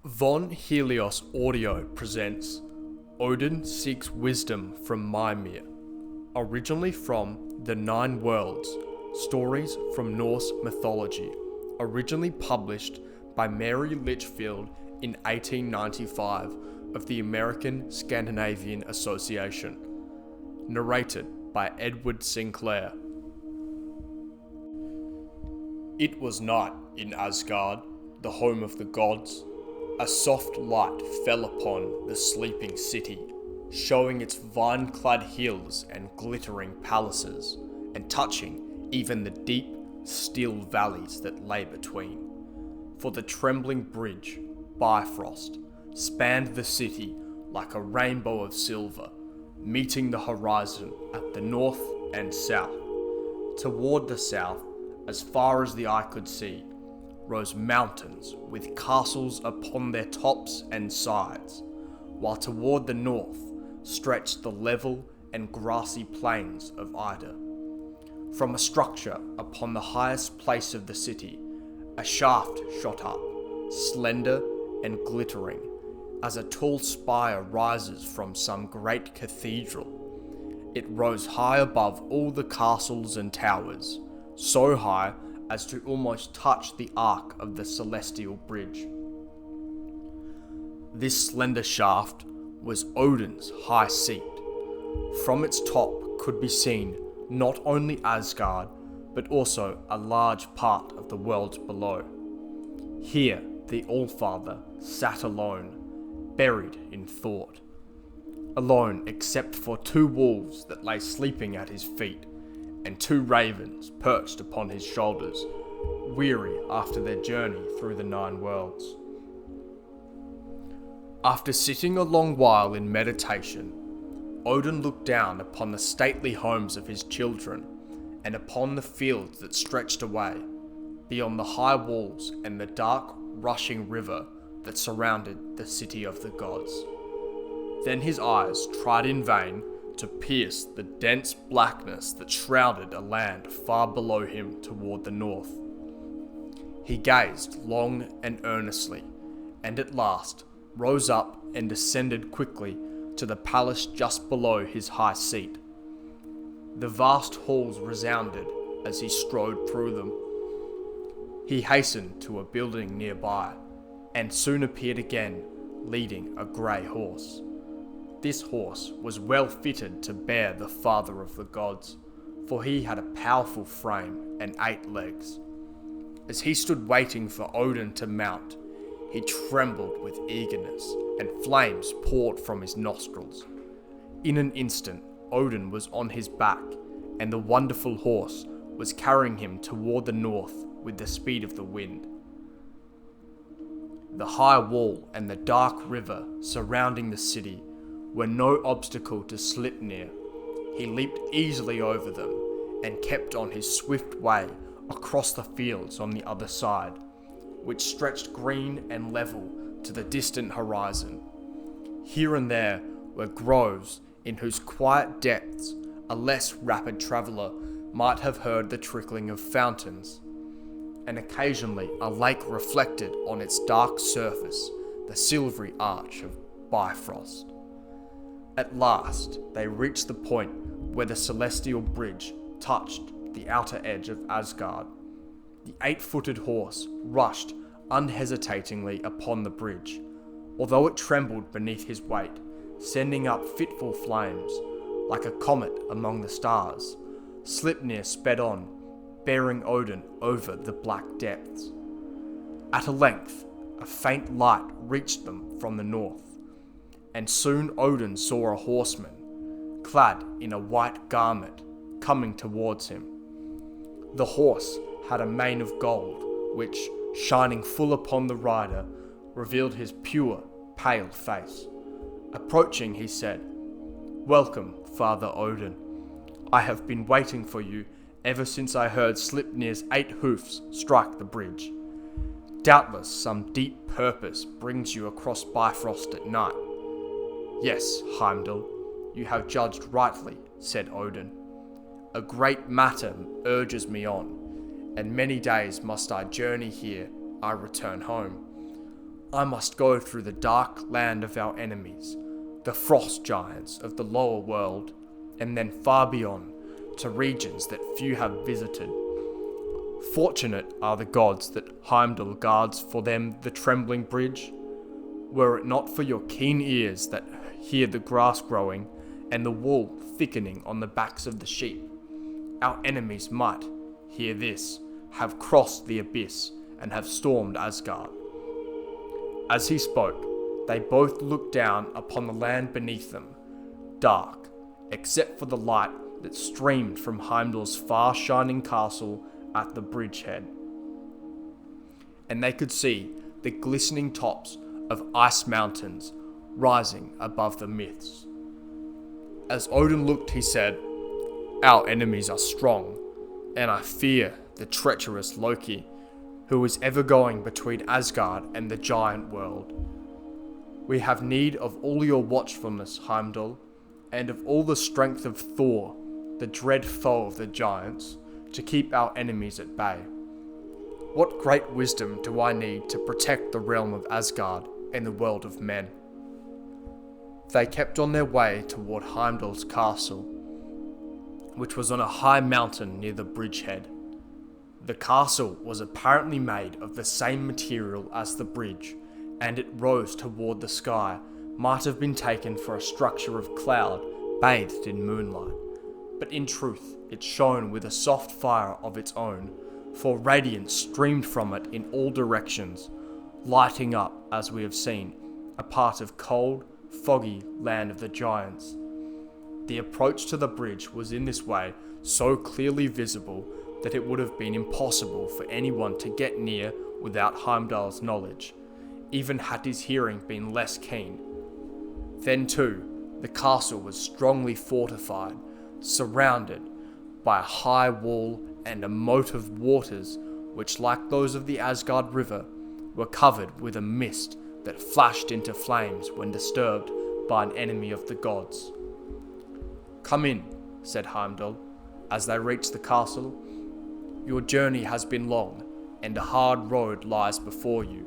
Von Helios Audio presents Odin Seeks Wisdom from Mimir, originally from The Nine Worlds, Stories from Norse Mythology, originally published by Mary Litchfield in 1895 of the American Scandinavian Association. Narrated by Edward Sinclair. It was night in Asgard, the home of the gods. A soft light fell upon the sleeping city, showing its vine-clad hills and glittering palaces, and touching even the deep, still valleys that lay between. For the trembling bridge, Bifrost, spanned the city like a rainbow of silver, meeting the horizon at the north and south. Toward the south, as far as the eye could see, rose mountains with castles upon their tops and sides, while toward the north stretched the level and grassy plains of Ida. From a structure upon the highest place of the city, a shaft shot up, slender and glittering, as a tall spire rises from some great cathedral. It rose high above all the castles and towers, so high as to almost touch the arc of the celestial bridge. This slender shaft was Odin's high seat. From its top could be seen not only Asgard, but also a large part of the worlds below. Here the Allfather sat alone, buried in thought. Alone except for two wolves that lay sleeping at his feet, and two ravens perched upon his shoulders, weary after their journey through the nine worlds. After sitting a long while in meditation, Odin looked down upon the stately homes of his children, and upon the fields that stretched away, beyond the high walls and the dark, rushing river that surrounded the city of the gods. Then his eyes tried in vain to pierce the dense blackness that shrouded a land far below him toward the north. He gazed long and earnestly, and at last rose up and descended quickly to the palace just below his high seat. The vast halls resounded as he strode through them. He hastened to a building nearby, and soon appeared again, leading a grey horse. This horse was well fitted to bear the father of the gods, for he had a powerful frame and 8 legs. As he stood waiting for Odin to mount, he trembled with eagerness, and flames poured from his nostrils. In an instant, Odin was on his back, and the wonderful horse was carrying him toward the north with the speed of the wind. The high wall and the dark river surrounding the city were no obstacle to Sleipnir. He leaped easily over them and kept on his swift way across the fields on the other side, which stretched green and level to the distant horizon. Here and there were groves in whose quiet depths a less rapid traveller might have heard the trickling of fountains, and occasionally a lake reflected on its dark surface the silvery arch of Bifrost. At last, they reached the point where the celestial bridge touched the outer edge of Asgard. The 8-footed horse rushed unhesitatingly upon the bridge, although it trembled beneath his weight, sending up fitful flames. Like a comet among the stars, Sleipnir sped on, bearing Odin over the black depths. At a length, a faint light reached them from the north, and soon Odin saw a horseman, clad in a white garment, coming towards him. The horse had a mane of gold, which, shining full upon the rider, revealed his pure, pale face. Approaching, he said, "Welcome, Father Odin. I have been waiting for you ever since I heard Sleipnir's 8 hoofs strike the bridge. Doubtless some deep purpose brings you across Bifrost at night." "Yes, Heimdall, you have judged rightly," said Odin. "A great matter urges me on, and many days must I journey here I return home. I must go through the dark land of our enemies, the frost giants of the lower world, and then far beyond, to regions that few have visited. Fortunate are the gods that Heimdall guards for them the trembling bridge. Were it not for your keen ears that hear the grass growing, and the wool thickening on the backs of the sheep, our enemies might, hear this, have crossed the abyss and have stormed Asgard. As he spoke, they both looked down upon the land beneath them, dark, except for the light that streamed from Heimdall's far-shining castle at the bridgehead. And they could see the glistening tops of ice mountains rising above the myths. As Odin looked, he said, "Our enemies are strong, and I fear the treacherous Loki, who is ever going between Asgard and the giant world. We have need of all your watchfulness, Heimdall, and of all the strength of Thor, the dread foe of the giants, to keep our enemies at bay. What great wisdom do I need to protect the realm of Asgard and the world of men?" They kept on their way toward Heimdall's castle, which was on a high mountain near the bridgehead. The castle was apparently made of the same material as the bridge, and it rose toward the sky, might have been taken for a structure of cloud bathed in moonlight. But in truth, it shone with a soft fire of its own, for radiance streamed from it in all directions, lighting up, as we have seen, a part of cold, foggy land of the giants. The approach to the bridge was in this way so clearly visible that it would have been impossible for anyone to get near without Heimdall's knowledge, even had his hearing been less keen. Then too, the castle was strongly fortified, surrounded by a high wall and a moat of waters which, like those of the Asgard River, were covered with a mist that flashed into flames when disturbed by an enemy of the gods. "Come in," said Heimdall, as they reached the castle. "Your journey has been long, and a hard road lies before you."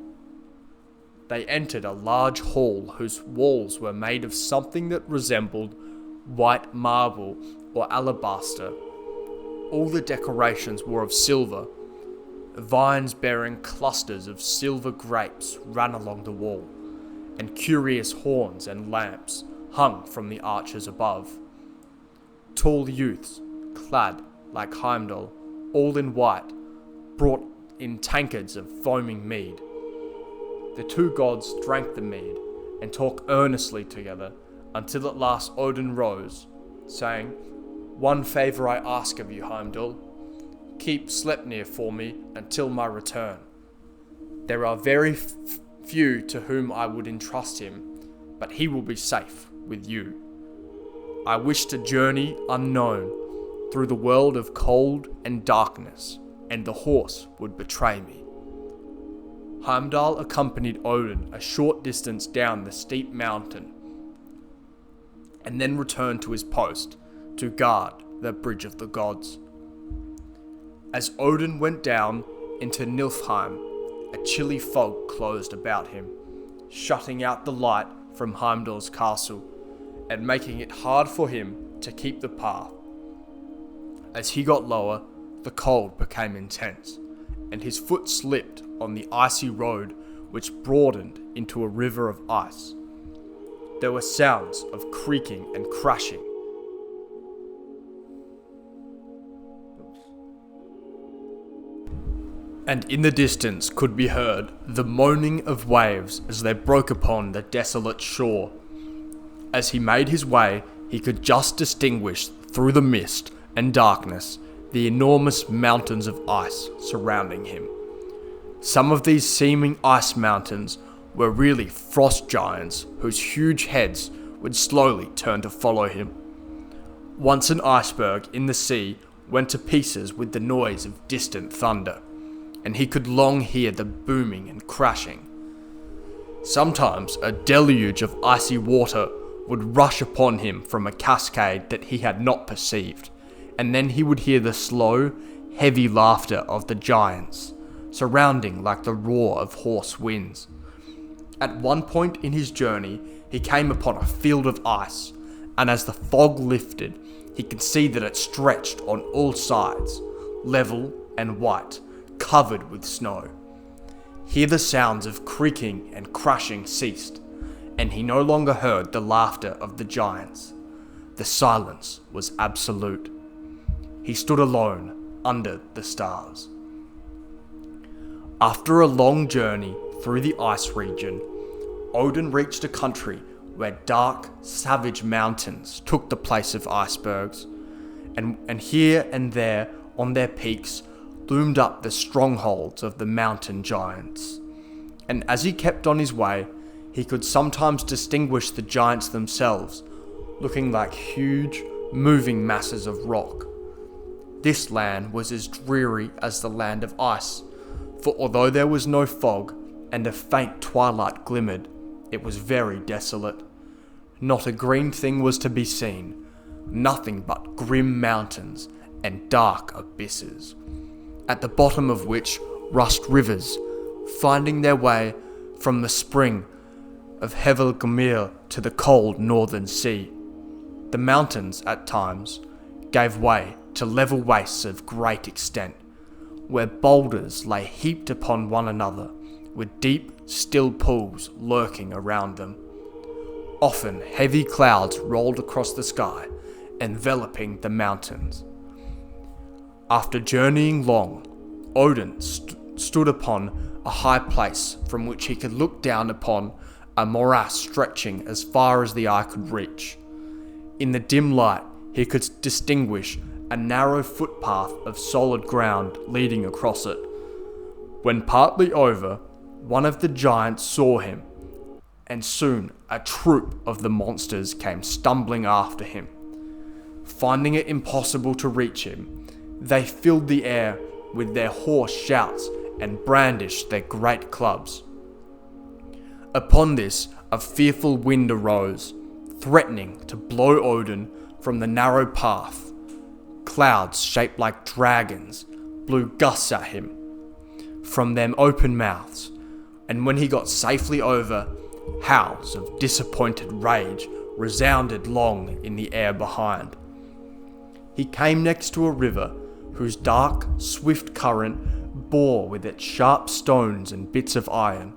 They entered a large hall whose walls were made of something that resembled white marble or alabaster. All the decorations were of silver. Vines bearing clusters of silver grapes ran along the wall, and curious horns and lamps hung from the arches above. Tall youths, clad like Heimdall, all in white, brought in tankards of foaming mead. The two gods drank the mead and talked earnestly together until at last Odin rose, saying, "One favour I ask of you, Heimdall. Keep Sleipnir for me until my return. There are very few to whom I would entrust him, but he will be safe with you. I wish to journey unknown through the world of cold and darkness, and the horse would betray me." Heimdall accompanied Odin a short distance down the steep mountain, and then returned to his post to guard the Bridge of the Gods. As Odin went down into Niflheim, a chilly fog closed about him, shutting out the light from Heimdall's castle, and making it hard for him to keep the path. As he got lower, the cold became intense, and his foot slipped on the icy road which broadened into a river of ice. There were sounds of creaking and crashing. And in the distance could be heard the moaning of waves as they broke upon the desolate shore. As he made his way, he could just distinguish through the mist and darkness the enormous mountains of ice surrounding him. Some of these seeming ice mountains were really frost giants whose huge heads would slowly turn to follow him. Once an iceberg in the sea went to pieces with the noise of distant thunder, and he could long hear the booming and crashing. Sometimes a deluge of icy water would rush upon him from a cascade that he had not perceived, and then he would hear the slow, heavy laughter of the giants, surrounding like the roar of hoarse winds. At one point in his journey, he came upon a field of ice, and as the fog lifted, he could see that it stretched on all sides, level and white, covered with snow. Here the sounds of creaking and crashing ceased, and he no longer heard the laughter of the giants. The silence was absolute. He stood alone under the stars. After a long journey through the ice region, Odin reached a country where dark, savage mountains took the place of icebergs, and here and there on their peaks loomed up the strongholds of the mountain giants. And as he kept on his way, he could sometimes distinguish the giants themselves, looking like huge, moving masses of rock. This land was as dreary as the land of ice, for although there was no fog and a faint twilight glimmered, it was very desolate. Not a green thing was to be seen, nothing but grim mountains and dark abysses, at the bottom of which rushed rivers, finding their way from the spring of Helgelmir to the cold northern sea. The mountains, at times, gave way to level wastes of great extent, where boulders lay heaped upon one another, with deep, still pools lurking around them. Often heavy clouds rolled across the sky, enveloping the mountains. After journeying long, Odin stood upon a high place from which he could look down upon a morass stretching as far as the eye could reach. In the dim light, he could distinguish a narrow footpath of solid ground leading across it. When partly over, one of the giants saw him, and soon a troop of the monsters came stumbling after him. Finding it impossible to reach him, they filled the air with their hoarse shouts and brandished their great clubs. Upon this, a fearful wind arose, threatening to blow Odin from the narrow path. Clouds shaped like dragons blew gusts at him from them open mouths, and when he got safely over, howls of disappointed rage resounded long in the air behind. He came next to a river whose dark, swift current bore with its sharp stones and bits of iron,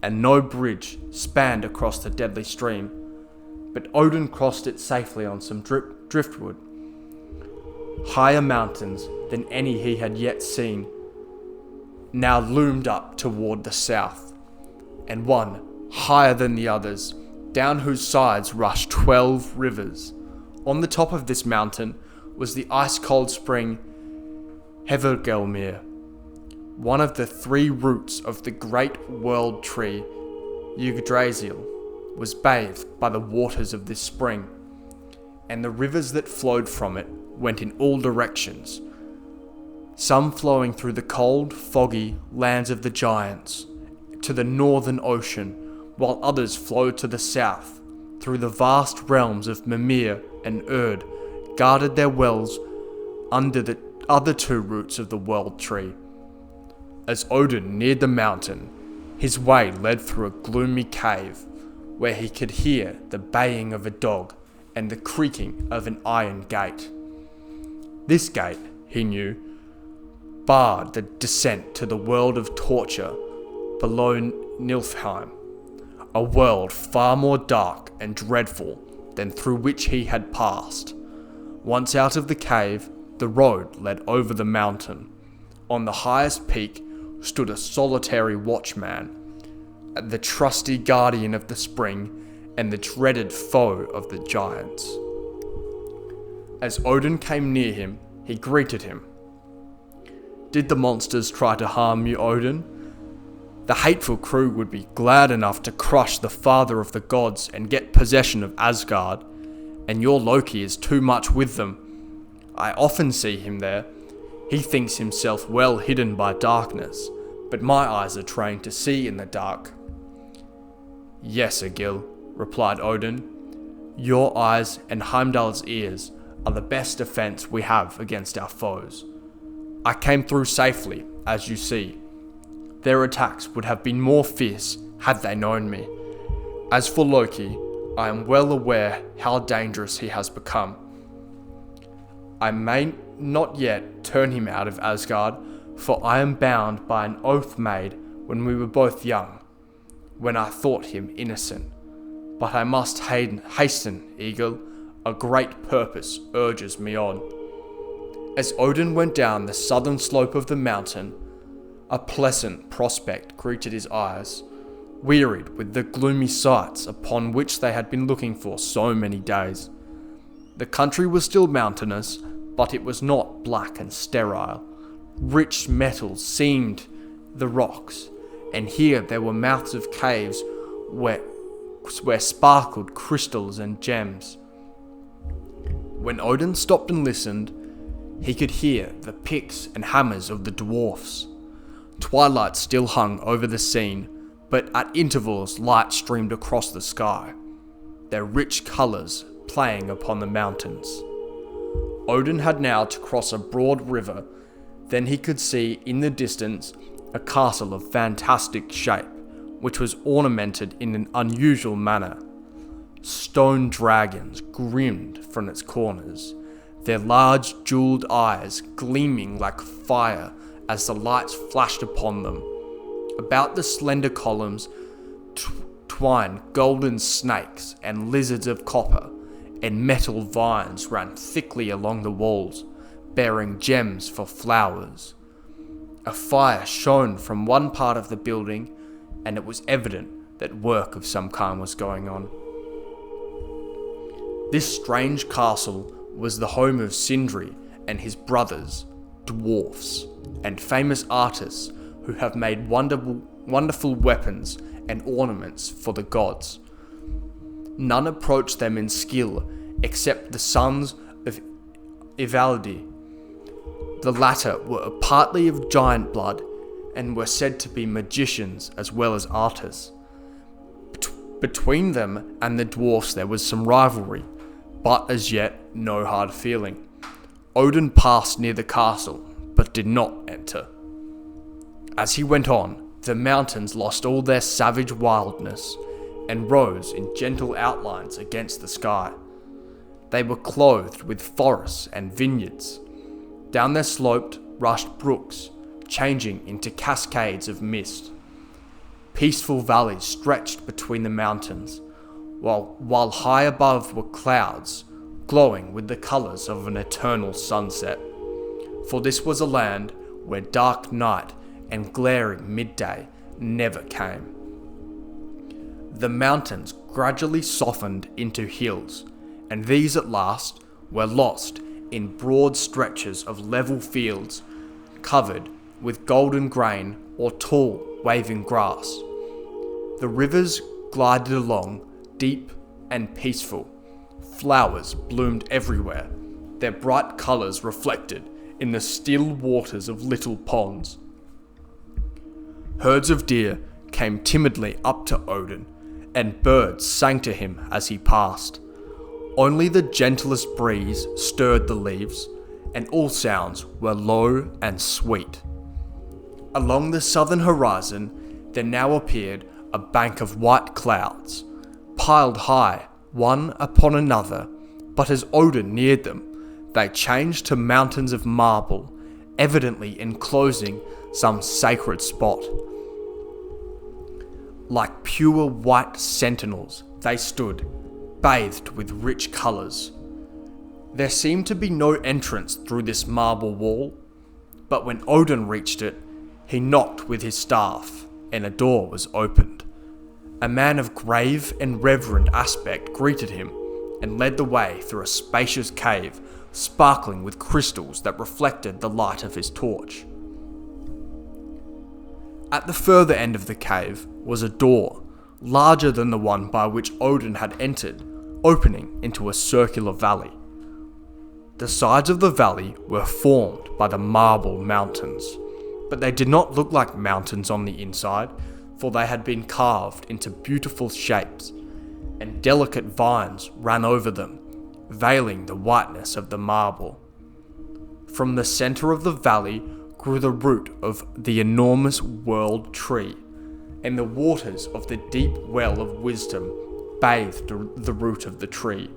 and no bridge spanned across the deadly stream, but Odin crossed it safely on some driftwood. Higher mountains than any he had yet seen now loomed up toward the south, and one higher than the others, down whose sides rushed 12 rivers. On the top of this mountain was the ice-cold spring Helgelmir, one of the 3 roots of the great world tree Yggdrasil, was bathed by the waters of this spring, and the rivers that flowed from it went in all directions, some flowing through the cold, foggy lands of the giants to the northern ocean, while others flowed to the south, through the vast realms of Mimir and Erd, guarded their wells under the other 2 roots of the world tree. As Odin neared the mountain, his way led through a gloomy cave, where he could hear the baying of a dog and the creaking of an iron gate. This gate, he knew, barred the descent to the world of torture below Niflheim, a world far more dark and dreadful than through which he had passed. Once out of the cave, the road led over the mountain. On the highest peak stood a solitary watchman, the trusty guardian of the spring and the dreaded foe of the giants. As Odin came near him, he greeted him. "Did the monsters try to harm you, Odin? The hateful crew would be glad enough to crush the father of the gods and get possession of Asgard, and your Loki is too much with them. I often see him there. He thinks himself well hidden by darkness, but my eyes are trained to see in the dark." "Yes, Egil," replied Odin. "Your eyes and Heimdall's ears are the best defense we have against our foes. I came through safely, as you see. Their attacks would have been more fierce had they known me. As for Loki, I am well aware how dangerous he has become. I may not yet turn him out of Asgard, for I am bound by an oath made when we were both young, when I thought him innocent. But I must hasten, Eagle, a great purpose urges me on. As Odin went down the southern slope of the mountain, a pleasant prospect greeted his eyes, wearied with the gloomy sights upon which they had been looking for so many days. The country was still mountainous, but it was not black and sterile. Rich metals seamed the rocks, and here there were mouths of caves where sparkled crystals and gems. When Odin stopped and listened, he could hear the picks and hammers of the dwarfs. Twilight still hung over the scene, but at intervals light streamed across the sky, their rich colours playing upon the mountains. Odin had now to cross a broad river. Then he could see in the distance a castle of fantastic shape, which was ornamented in an unusual manner. Stone dragons grinned from its corners, their large jeweled eyes gleaming like fire as the lights flashed upon them. About the slender columns twined golden snakes and lizards of copper, and metal vines ran thickly along the walls, bearing gems for flowers. A fire shone from one part of the building, and it was evident that work of some kind was going on. This strange castle was the home of Sindri and his brothers, dwarfs, and famous artists who have made wonderful weapons and ornaments for the gods. None approached them in skill except the sons of Ivaldi. The latter were partly of giant blood and were said to be magicians as well as artists. Between them and the dwarfs there was some rivalry, but as yet no hard feeling. Odin passed near the castle, but did not enter. As he went on, the mountains lost all their savage wildness and rose in gentle outlines against the sky. They were clothed with forests and vineyards. Down their slopes rushed brooks, changing into cascades of mist. Peaceful valleys stretched between the mountains, while high above were clouds, glowing with the colours of an eternal sunset. For this was a land where dark night and glaring midday never came. The mountains gradually softened into hills, and these at last were lost in broad stretches of level fields covered with golden grain or tall waving grass. The rivers glided along, deep and peaceful. Flowers bloomed everywhere, their bright colours reflected in the still waters of little ponds. Herds of deer came timidly up to Odin, and birds sang to him as he passed. Only the gentlest breeze stirred the leaves, and all sounds were low and sweet. Along the southern horizon there now appeared a bank of white clouds, piled high one upon another, but as Odin neared them, they changed to mountains of marble, evidently enclosing some sacred spot. Like pure white sentinels, they stood, bathed with rich colours. There seemed to be no entrance through this marble wall, but when Odin reached it, he knocked with his staff, and a door was opened. A man of grave and reverend aspect greeted him, and led the way through a spacious cave, sparkling with crystals that reflected the light of his torch. At the further end of the cave was a door, larger than the one by which Odin had entered, opening into a circular valley. The sides of the valley were formed by the marble mountains, but they did not look like mountains on the inside, for they had been carved into beautiful shapes, and delicate vines ran over them, veiling the whiteness of the marble. From the centre of the valley grew the root of the enormous world tree, and the waters of the deep well of wisdom bathed the root of the tree.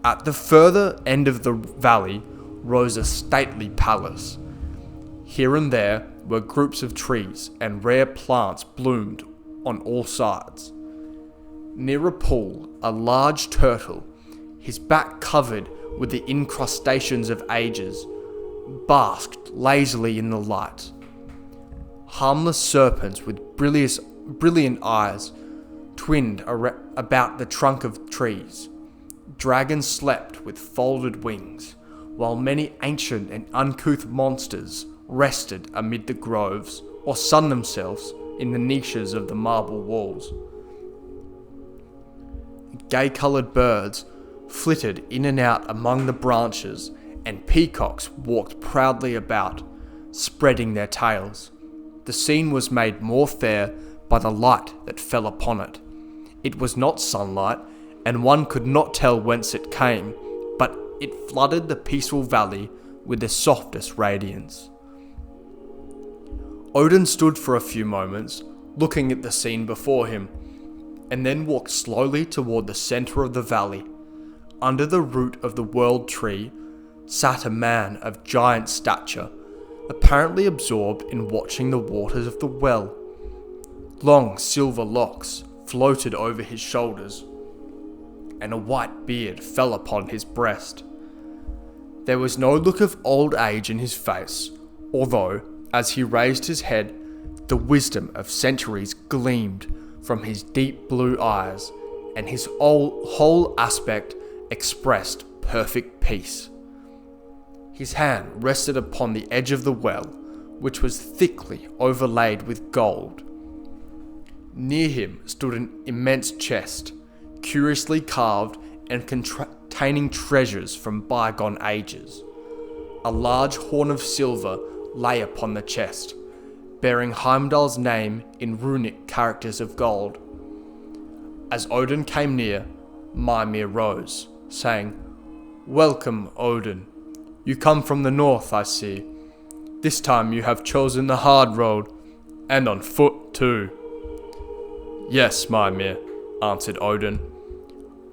At the further end of the valley rose a stately palace. Here and there were groups of trees, and rare plants bloomed on all sides. Near a pool, a large turtle, his back covered with the incrustations of ages, basked lazily in the light. Harmless serpents with brilliant eyes twined about the trunk of trees. Dragons slept with folded wings, while many ancient and uncouth monsters rested amid the groves or sunned themselves in the niches of the marble walls. Gay-coloured birds flitted in and out among the branches, and peacocks walked proudly about, spreading their tails. The scene was made more fair by the light that fell upon it. It was not sunlight, and one could not tell whence it came, but it flooded the peaceful valley with the softest radiance. Odin stood for a few moments, looking at the scene before him, and then walked slowly toward the centre of the valley. Under the root of the world tree sat a man of giant stature, apparently absorbed in watching the waters of the well. Long silver locks floated over his shoulders, and a white beard fell upon his breast. There was no look of old age in his face, although, as he raised his head, the wisdom of centuries gleamed from his deep blue eyes, and his whole aspect expressed perfect peace. His hand rested upon the edge of the well, which was thickly overlaid with gold. Near him stood an immense chest, curiously carved and containing treasures from bygone ages. A large horn of silver lay upon the chest, bearing Heimdall's name in runic characters of gold. As Odin came near, Mimir rose, saying, "Welcome, Odin. You come from the north, I see. This time you have chosen the hard road, and on foot too." "Yes, Mimir," answered Odin.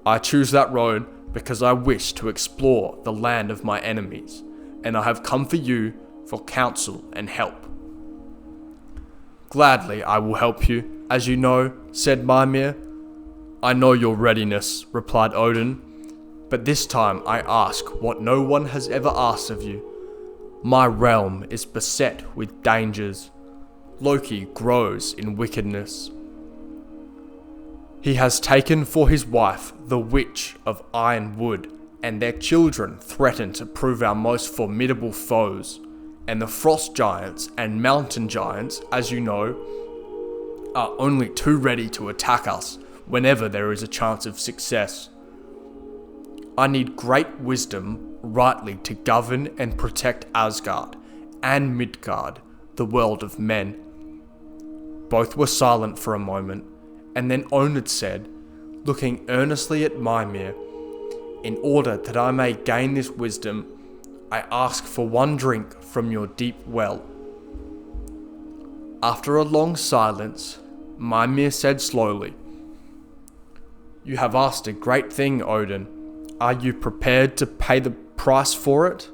"I choose that road because I wish to explore the land of my enemies, and I have come for you for counsel and help." "Gladly I will help you, as you know," said Mimir. "I know your readiness," replied Odin, "but this time I ask what no one has ever asked of you. My realm is beset with dangers. Loki grows in wickedness. He has taken for his wife the witch of Ironwood, and their children threaten to prove our most formidable foes. And the frost giants and mountain giants, as you know, are only too ready to attack us whenever there is a chance of success. I need great wisdom rightly to govern and protect Asgard and Midgard, the world of men." Both were silent for a moment, and then Onid said, looking earnestly at Mimir, "In order that I may gain this wisdom, I ask for one drink from your deep well." After a long silence, Mimir said slowly, "You have asked a great thing, Odin. Are you prepared to pay the price for it?"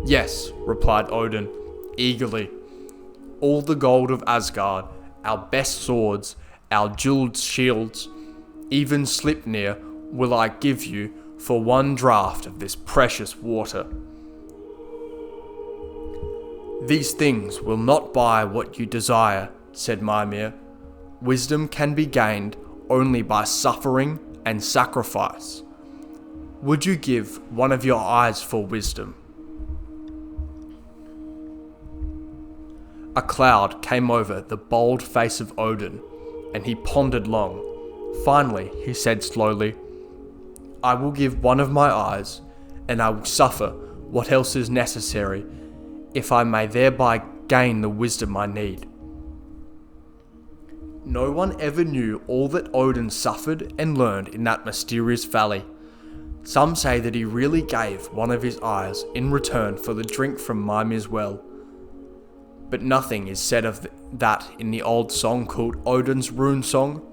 "Yes," replied Odin, eagerly. "All the gold of Asgard, our best swords, our jeweled shields, even Sleipnir will I give you for one draught of this precious water." "These things will not buy what you desire," said Mimir. "Wisdom can be gained only by suffering and sacrifice. Would you give one of your eyes for wisdom?" A cloud came over the bold face of Odin, and he pondered long. Finally, he said slowly, "I will give one of my eyes, and I will suffer what else is necessary, if I may thereby gain the wisdom I need." No one ever knew all that Odin suffered and learned in that mysterious valley. Some say that he really gave one of his eyes in return for the drink from Mimir's well. but nothing is said of that in the old song called Odin's Rune Song.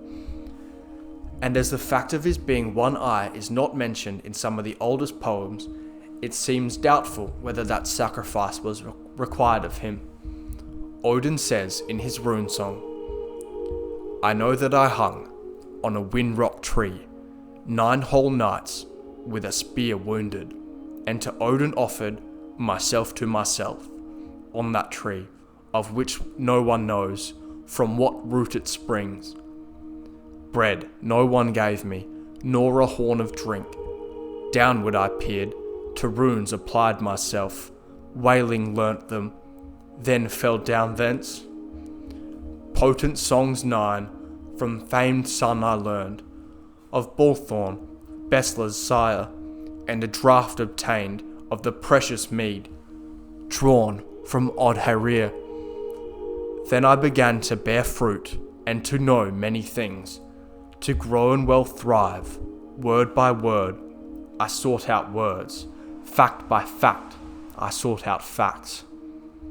And as the fact of his being one eye is not mentioned in some of the oldest poems, it seems doubtful whether that sacrifice was required of him. Odin says in his rune song, "I know that I hung on a windrock tree 9 whole nights with a spear wounded, and to Odin offered myself to myself on that tree, of which no one knows from what root it springs. Bread no one gave me, nor a horn of drink. Downward I peered, to runes applied myself, wailing learnt them, then fell down thence. Potent songs 9 from famed son I learned, of Bullthorn, Bestla's sire, and a draught obtained of the precious mead, drawn from Odharir. Then I began to bear fruit, and to know many things, to grow and well thrive. Word by word I sought out words, fact by fact I sought out facts.